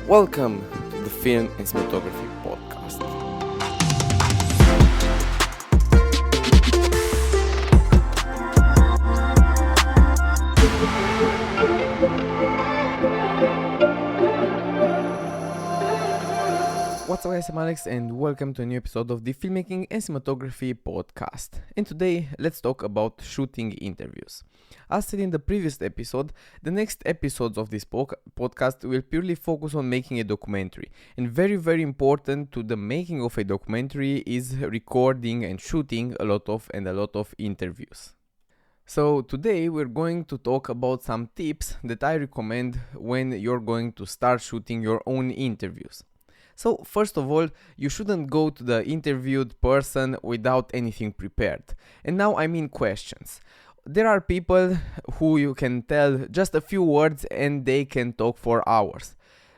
Welcome to the Film and Cinematography Podcast. What's up guys, I'm Alex and welcome to a new episode of the Filmmaking and Cinematography Podcast. And today, let's talk about shooting interviews. As said in the previous episode, the next episodes of this podcast will purely focus on making a documentary. And very important to the making of a documentary is recording and shooting a lot of interviews. So today we're going to talk about some tips that I recommend when you're going to start shooting your own interviews. So first of all, you shouldn't go to the interviewed person without anything prepared. And now I mean questions. There are people who you can tell just a few words and they can talk for hours.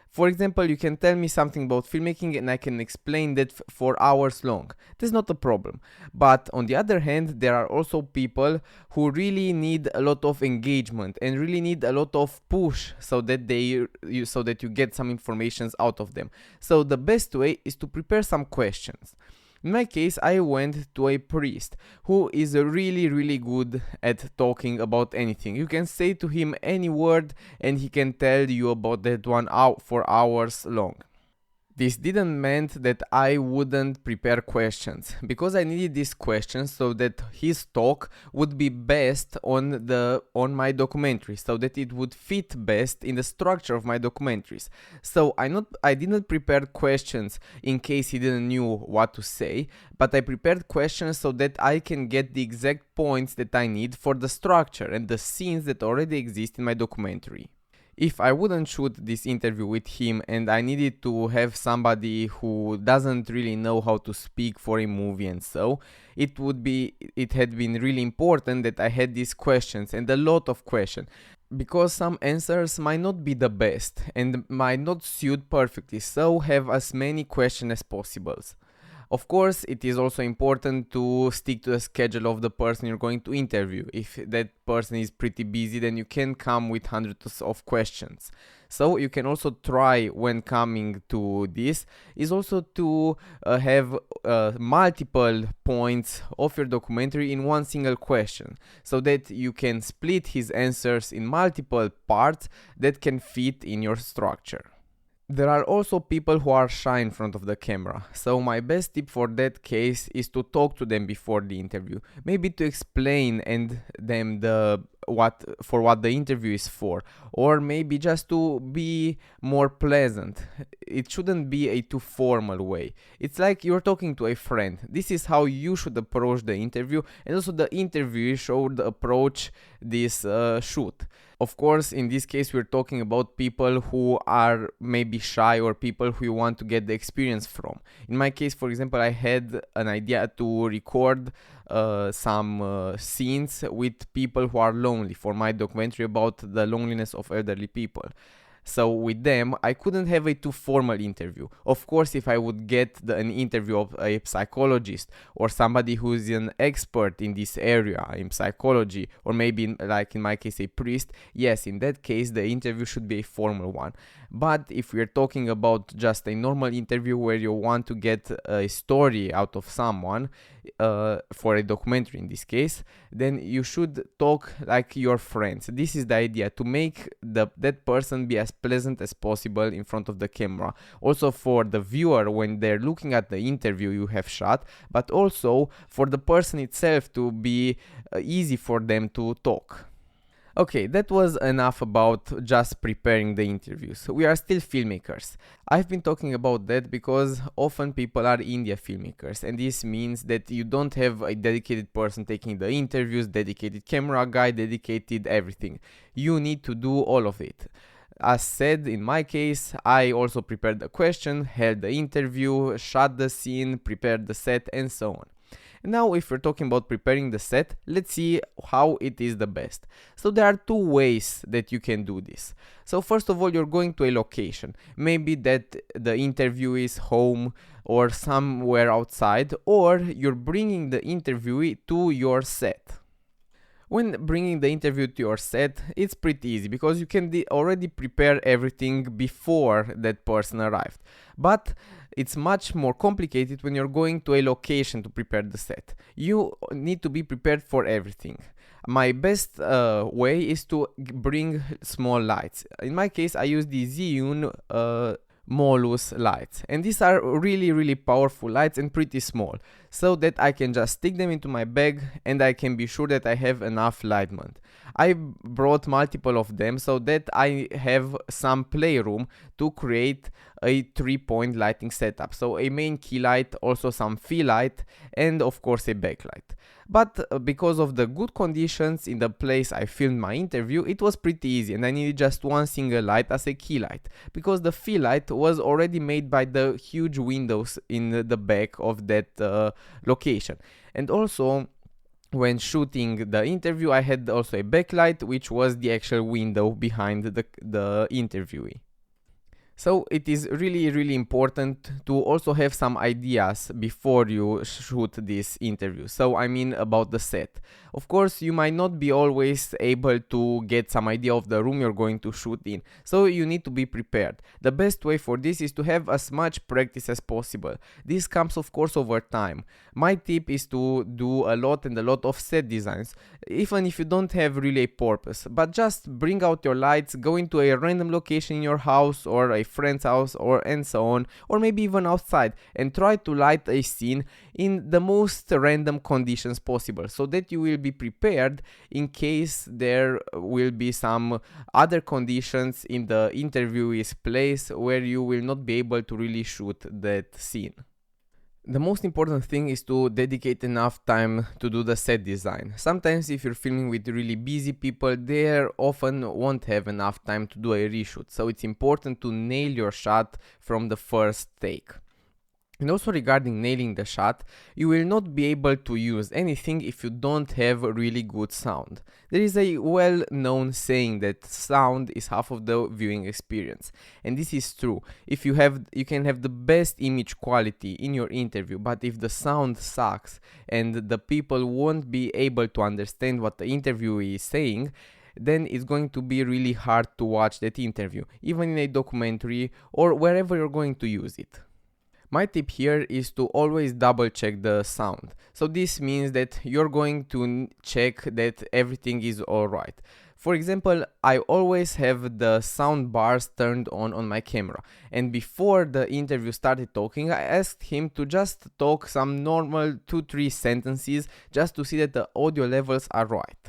For example, you can tell me something about filmmaking and I can explain that for hours long. That's not a problem. But on the other hand, there are also people who really need a lot of engagement and really need a lot of push so that you get some information out of them. So the best way is to prepare some questions. In my case, I went to a priest who is really good at talking about anything. You can say to him any word and he can tell you about that one out for hours long. This didn't mean that I wouldn't prepare questions, because I needed these questions so that his talk would be best on my documentary, so that it would fit best in the structure of my documentaries. So I didn't prepare questions in case he didn't knew what to say, but I prepared questions so that I can get the exact points that I need for the structure and the scenes that already exist in my documentary. If I wouldn't shoot this interview with him and I needed to have somebody who doesn't really know how to speak for a movie and so, it had been really important that I had these questions and a lot of questions. Because some answers might not be the best and might not suit perfectly, so have as many questions as possible. Of course, it is also important to stick to the schedule of the person you're going to interview. If that person is pretty busy, then you can come with hundreds of questions. So you can also try, when coming to this, is also to have multiple points of your documentary in one single question, so that you can split his answers in multiple parts that can fit in your structure. There are also people who are shy in front of the camera, so my best tip for that case is to talk to them before the interview, maybe to explain them what the interview is for, or maybe just to be more pleasant. It shouldn't be a too formal way. It's like you're talking to a friend. This is how you should approach the interview, and also the interviewer should approach this shoot. Of course, in this case, we're talking about people who are maybe shy or people who you want to get the experience from. In my case, for example, I had an idea to record some scenes with people who are lonely for my documentary about the loneliness of elderly people. So with them, I couldn't have a too formal interview. Of course, if I would get an interview of a psychologist or somebody who's an expert in this area in psychology, or maybe like in my case a priest, yes, in that case the interview should be a formal one. But if we're talking about just a normal interview where you want to get a story out of someone, for a documentary in this case, then you should talk like your friends. This is the idea, to make that person be as pleasant as possible in front of the camera. Also for the viewer when they're looking at the interview you have shot, but also for the person itself to be easy for them to talk. Okay, that was enough about just preparing the interviews. We are still filmmakers. I've been talking about that because often people are indie filmmakers, and this means that you don't have a dedicated person taking the interviews, dedicated camera guy, dedicated everything. You need to do all of it. As said, in my case, I also prepared the question, held the interview, shot the scene, prepared the set, and so on. Now, if we're talking about preparing the set, let's see how it is the best. So there are two ways that you can do this. So first of all, you're going to a location. Maybe that the interview is home or somewhere outside, or you're bringing the interviewee to your set. When bringing the interview to your set, it's pretty easy because you can already prepare everything before that person arrived. But it's much more complicated when you're going to a location to prepare the set. You need to be prepared for everything. My best way is to bring small lights. In my case, I use the Zhiyun Molus lights, and these are really powerful lights and pretty small, so that I can just stick them into my bag and I can be sure that I have enough lighting. I brought multiple of them so that I have some playroom to create a 3-point lighting setup, so a main key light, also some fill light, and of course a backlight. But because of the good conditions in the place I filmed my interview, it was pretty easy and I needed just one single light as a key light, because the fill light was already made by the huge windows in the back of that location. And also, when shooting the interview, I had also a backlight, which was the actual window behind the interviewee. So it is really important to also have some ideas before you shoot this interview. So I mean about the set. Of course, you might not be always able to get some idea of the room you're going to shoot in. So you need to be prepared. The best way for this is to have as much practice as possible. This comes of course over time. My tip is to do a lot of set designs, even if you don't have really a purpose. But just bring out your lights, go into a random location in your house or a friend's house and so on, or maybe even outside, and try to light a scene in the most random conditions possible, so that you will be prepared in case there will be some other conditions in the interviewee's place where you will not be able to really shoot that scene. The most important thing is to dedicate enough time to do the set design. Sometimes if you're filming with really busy people, they often won't have enough time to do a reshoot, so it's important to nail your shot from the first take. And also regarding nailing the shot, you will not be able to use anything if you don't have really good sound. There is a well-known saying that sound is half of the viewing experience, and this is true. If you can have the best image quality in your interview, but if the sound sucks and the people won't be able to understand what the interviewee is saying, then it's going to be really hard to watch that interview, even in a documentary or wherever you're going to use it. My tip here is to always double check the sound. So this means that you're going to check that everything is alright. For example, I always have the sound bars turned on my camera, and before the interview started talking, I asked him to just talk some normal 2-3 sentences just to see that the audio levels are right.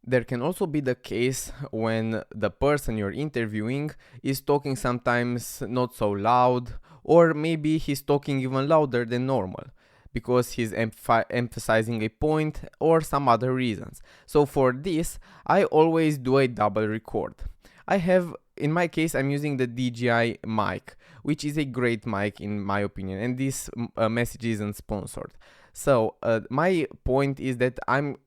There can also be the case when the person you're interviewing is talking sometimes not so loud, or maybe he's talking even louder than normal because he's emphasizing a point or some other reasons. So for this, I always do a double record. In my case, I'm using the DJI mic, which is a great mic in my opinion, and this message isn't sponsored. So my point is that I'm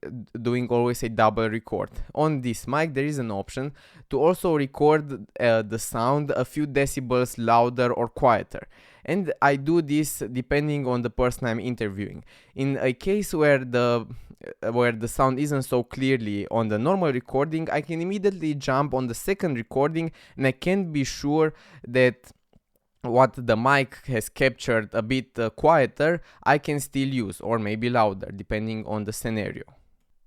doing always a double record. On this mic there is an option to also record the sound a few decibels louder or quieter, and I do this depending on the person I'm interviewing. In a case where the sound isn't so clearly on the normal recording, I can immediately jump on the second recording and I can be sure that what the mic has captured a bit quieter, I can still use, or maybe louder, depending on the scenario.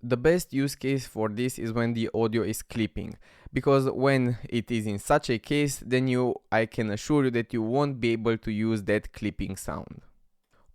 The best use case for this is when the audio is clipping, because when it is in such a case, then I can assure you that you won't be able to use that clipping sound.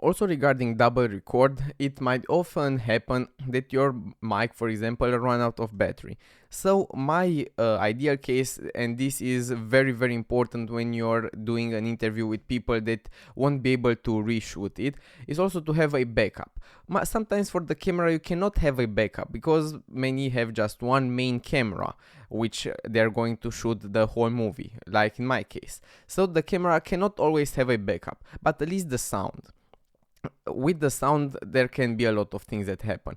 Also regarding double record, it might often happen that your mic, for example, run out of battery. So my ideal case, and this is very important when you're doing an interview with people that won't be able to reshoot it, is also to have a backup. Sometimes for the camera you cannot have a backup because many have just one main camera which they're going to shoot the whole movie, like in my case. So the camera cannot always have a backup, but at least the sound. With the sound there can be a lot of things that happen.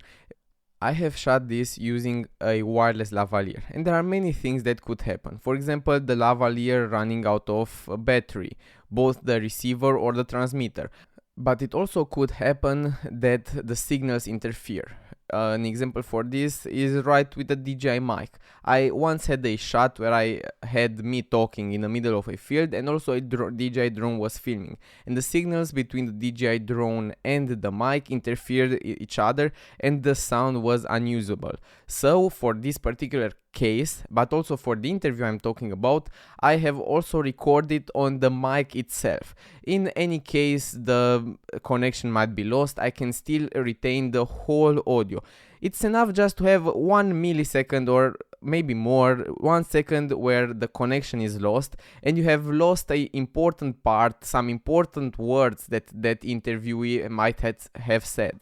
I have shot this using a wireless lavalier, and there are many things that could happen. For example, the lavalier running out of battery, both the receiver or the transmitter. But it also could happen that the signals interfere. an example for this is right with the DJI mic. I once had a shot where I had me talking in the middle of a field, and also a DJI drone was filming, and the signals between the DJI drone and the mic interfered each other, and the sound was unusable. So for this particular case, but also for the interview I'm talking about, I have also recorded on the mic itself. In any case the connection might be lost, I can still retain the whole audio. It's enough just to have 1 millisecond or maybe more, 1 second where the connection is lost, and you have lost a important part, some important words that interviewee might have said.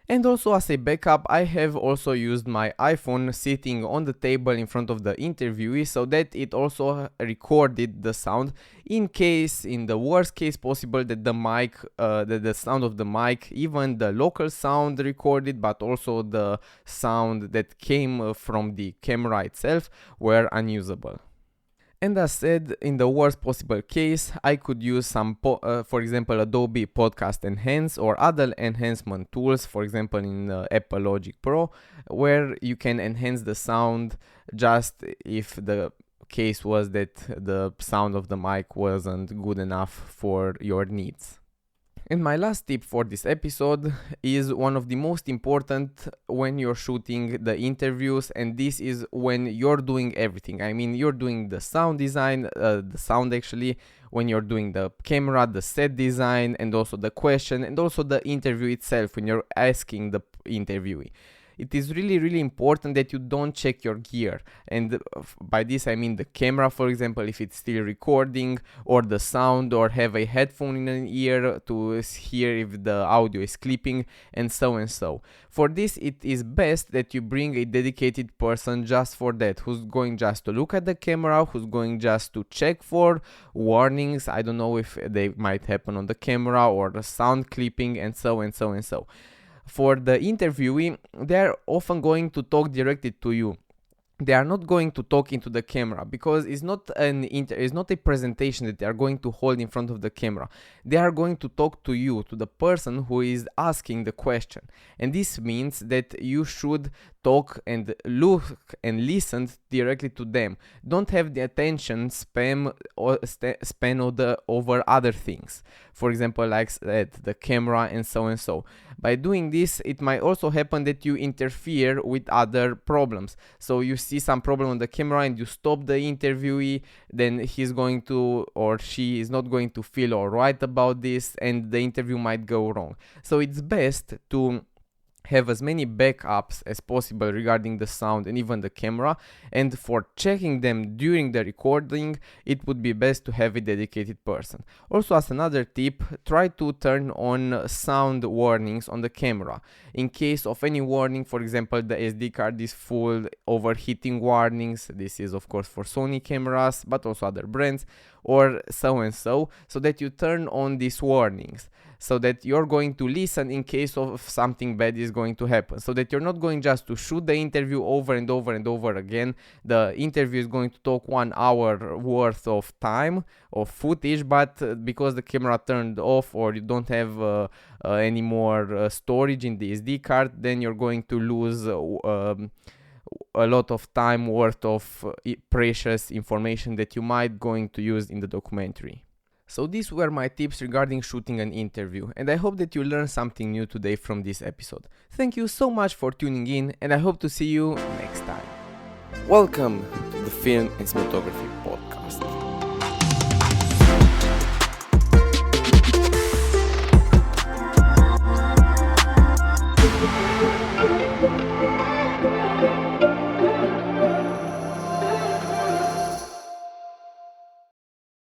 And also, as a backup, I have also used my iPhone sitting on the table in front of the interviewee, so that it also recorded the sound in case, in the worst case possible, that the mic, the sound of the mic, even the local sound recorded, but also the sound that came from the camera itself, were unusable. And as said, in the worst possible case, I could use some, for example, Adobe Podcast Enhance or other enhancement tools, for example, in Apple Logic Pro, where you can enhance the sound just if the case was that the sound of the mic wasn't good enough for your needs. And my last tip for this episode is one of the most important when you're shooting the interviews, and this is when you're doing everything. I mean, you're doing the sound design, the sound actually, when you're doing the camera, the set design, and also the question, and also the interview itself when you're asking the interviewee. It is really important that you don't check your gear, and by this I mean the camera, for example, if it's still recording, or the sound, or have a headphone in an ear to hear if the audio is clipping, and so. For this, it is best that you bring a dedicated person just for that, who's going just to look at the camera, who's going just to check for warnings, I don't know if they might happen on the camera, or the sound clipping, and so. For the interviewee, they're often going to talk directly to you. They are not going to talk into the camera, because it's not a presentation that they are going to hold in front of the camera. They are going to talk to you, to the person who is asking the question. And this means that you should talk and look and listen directly to them. Don't have the attention span over other things. For example, like the camera and so. By doing this, it might also happen that you interfere with other problems. So you see some problem on the camera and you stop the interviewee, then he's going to, or she is not going to feel alright about this, and the interview might go wrong. So it's best to have as many backups as possible regarding the sound and even the camera, and for checking them during the recording, it would be best to have a dedicated person. Also, as another tip, try to turn on sound warnings on the camera. In case of any warning, for example, the SD card is full, overheating warnings, this is of course for Sony cameras, but also other brands, or so that you turn on these warnings, so that you're going to listen in case of something bad is going to happen, so that you're not going just to shoot the interview over and over again. The interview is going to talk 1 hour worth of time of footage, but because the camera turned off, or you don't have any more storage in the SD card, then you're going to lose a lot of time worth of precious information that you might going to use in the documentary. So these were my tips regarding shooting an interview, and I hope that you learned something new today from this episode. Thank you so much for tuning in, and I hope to see you next time. Welcome to the Film and Cinematography Podcast.